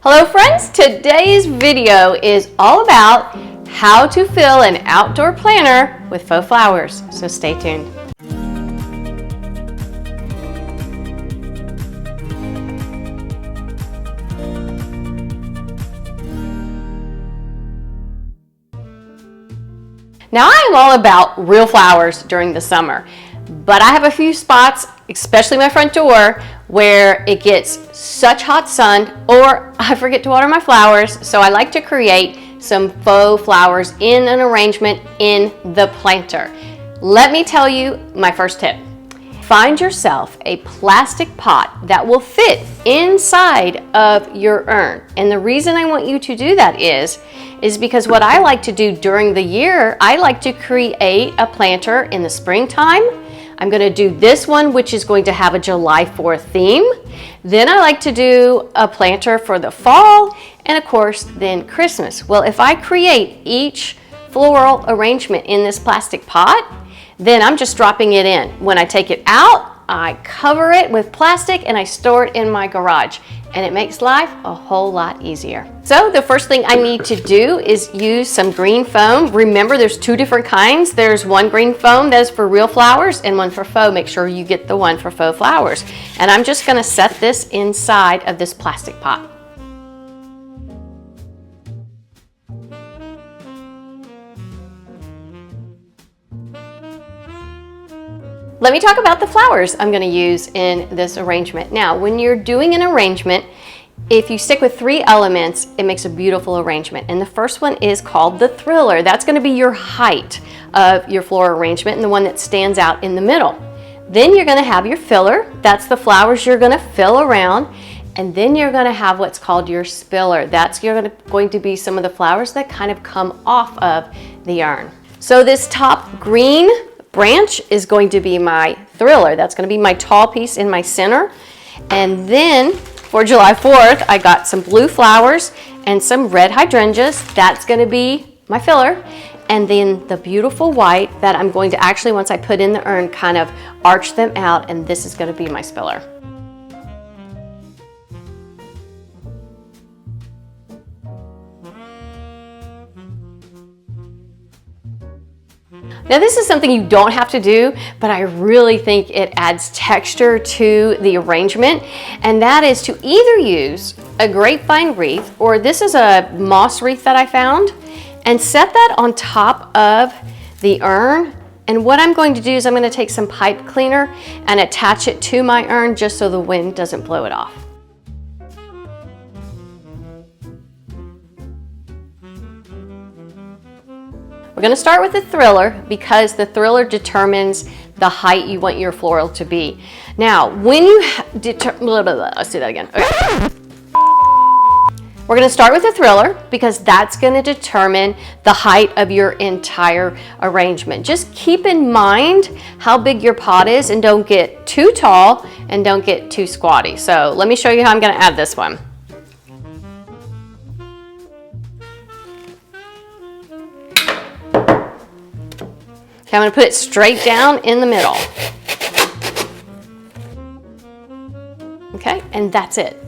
Hello friends, today's video is all about how to fill an outdoor planter with faux flowers, so stay tuned. Now I am all about real flowers during the summer, but I have a few spots, especially my front door, where it gets such hot sun or I forget to water my flowers, so I like to create some faux flowers in an arrangement in the planter. Let me tell you my first tip. Find yourself a plastic pot that will fit inside of your urn. And the reason I want you to do that is because what I like to do during the year, I like to create a planter in the springtime. I'm going to do this one, which is going to have a July 4th theme. Then I like to do a planter for the fall, and of course, then Christmas. Well, if I create each floral arrangement in this plastic pot, then I'm just dropping it in. When I take it out, I cover it with plastic and I store it in my garage, and it makes life a whole lot easier. So the first thing I need to do is use some green foam. Remember, there's two different kinds. There's one green foam that is for real flowers and one for faux. Make sure you get the one for faux flowers. And I'm just gonna set this inside of this plastic pot. Let me talk about the flowers I'm going to use in this arrangement. Now, when you're doing an arrangement, if you stick with 3 elements, it makes a beautiful arrangement. And the first one is called the thriller. That's going to be your height of your floral arrangement and the one that stands out in the middle. Then you're going to have your filler. That's the flowers you're going to fill around. And then you're going to have what's called your spiller. That's going to be some of the flowers that kind of come off of the urn. So this top green branch is going to be my thriller. That's going to be my tall piece in my center. And then for July 4th, I got some blue flowers and some red hydrangeas. That's going to be my filler. And then the beautiful white that I'm going to actually, once I put in the urn, kind of arch them out, and this is going to be my spiller. Now this is something you don't have to do, but I really think it adds texture to the arrangement, and that is to either use a grapevine wreath, or this is a moss wreath that I found, and set that on top of the urn. And what I'm going to do is I'm going to take some pipe cleaner and attach it to my urn just so the wind doesn't blow it off. We're going to start with the thriller because the thriller determines the height you want your floral to be. Now, when you let's do that again. Okay. We're going to start with the thriller because that's going to determine the height of your entire arrangement. Just keep in mind how big your pot is and don't get too tall and don't get too squatty. So let me show you how I'm going to add this one. Okay, I'm going to put it straight down in the middle. Okay, and that's it.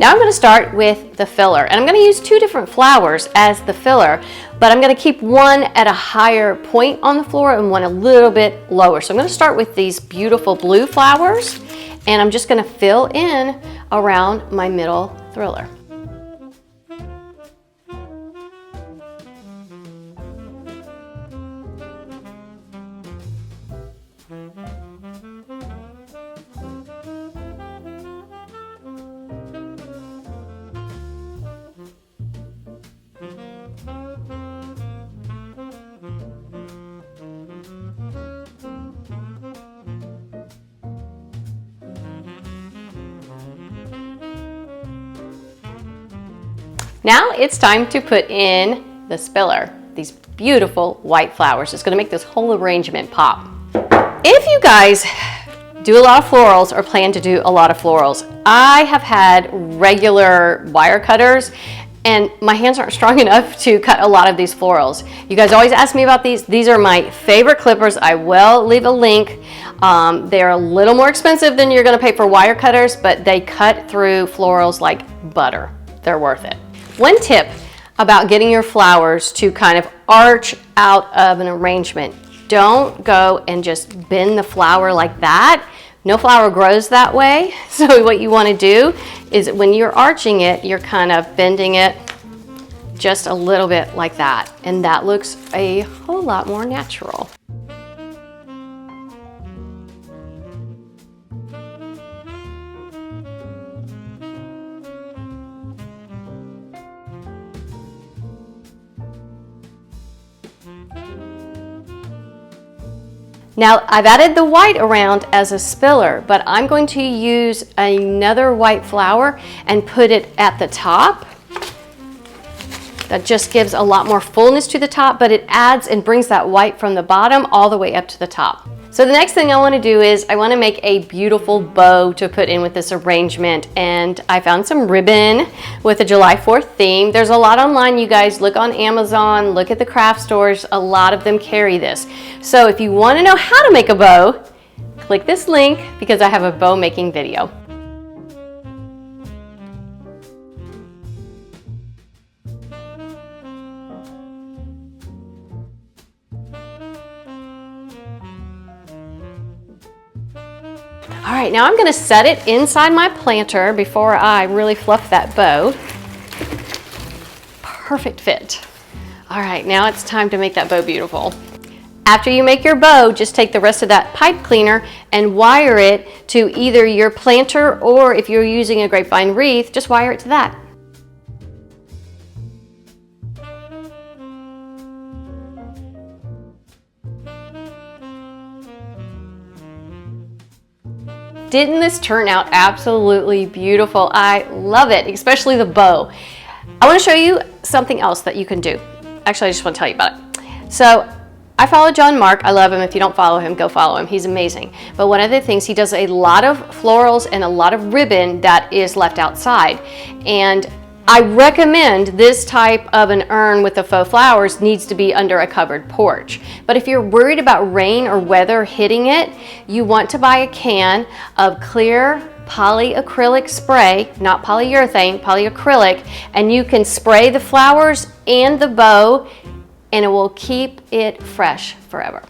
Now I'm going to start with the filler, and I'm going to use 2 different flowers as the filler, but I'm going to keep one at a higher point on the floor and one a little bit lower. So I'm going to start with these beautiful blue flowers, and I'm just going to fill in around my middle thriller. Now it's time to put in the spiller, these beautiful white flowers. It's going to make this whole arrangement pop. If you guys do a lot of florals or plan to do a lot of florals, I have had regular wire cutters and my hands aren't strong enough to cut a lot of these florals. You guys always ask me about these. These are my favorite clippers. I will leave a link. They're a little more expensive than you're gonna pay for wire cutters, but they cut through florals like butter. They're worth it. One tip about getting your flowers to kind of arch out of an arrangement. Don't go and just bend the flower like that. No flower grows that way. So what you want to do is when you're arching it, you're kind of bending it just a little bit like that. And that looks a whole lot more natural. Now I've added the white around as a spiller, but I'm going to use another white flower and put it at the top. That just gives a lot more fullness to the top, but it adds and brings that white from the bottom all the way up to the top. So the next thing I want to do is I want to make a beautiful bow to put in with this arrangement, and I found some ribbon with a July 4th theme. There's a lot online, you guys. Look on Amazon, look at the craft stores. A lot of them carry this. So if you want to know how to make a bow, click this link because I have a bow making video. All right, now I'm going to set it inside my planter before I really fluff that bow. Perfect fit. All right, now it's time to make that bow beautiful. After you make your bow, just take the rest of that pipe cleaner and wire it to either your planter, or if you're using a grapevine wreath, just wire it to that. Didn't this turn out absolutely beautiful? I love it, especially the bow. I want to show you something else that you can do. Actually, I just want to tell you about it. So I follow John Mark. I love him. If you don't follow him, go follow him. He's amazing. But one of the things, he does a lot of florals and a lot of ribbon that is left outside. And I recommend this type of an urn with the faux flowers needs to be under a covered porch. But if you're worried about rain or weather hitting it, you want to buy a can of clear polyacrylic spray, not polyurethane, polyacrylic, and you can spray the flowers and the bow, and it will keep it fresh forever.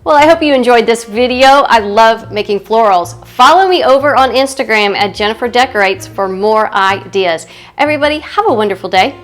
Well, I hope you enjoyed this video. I love making florals. Follow me over on Instagram at Jennifer Decorates for more ideas. Everybody, have a wonderful day.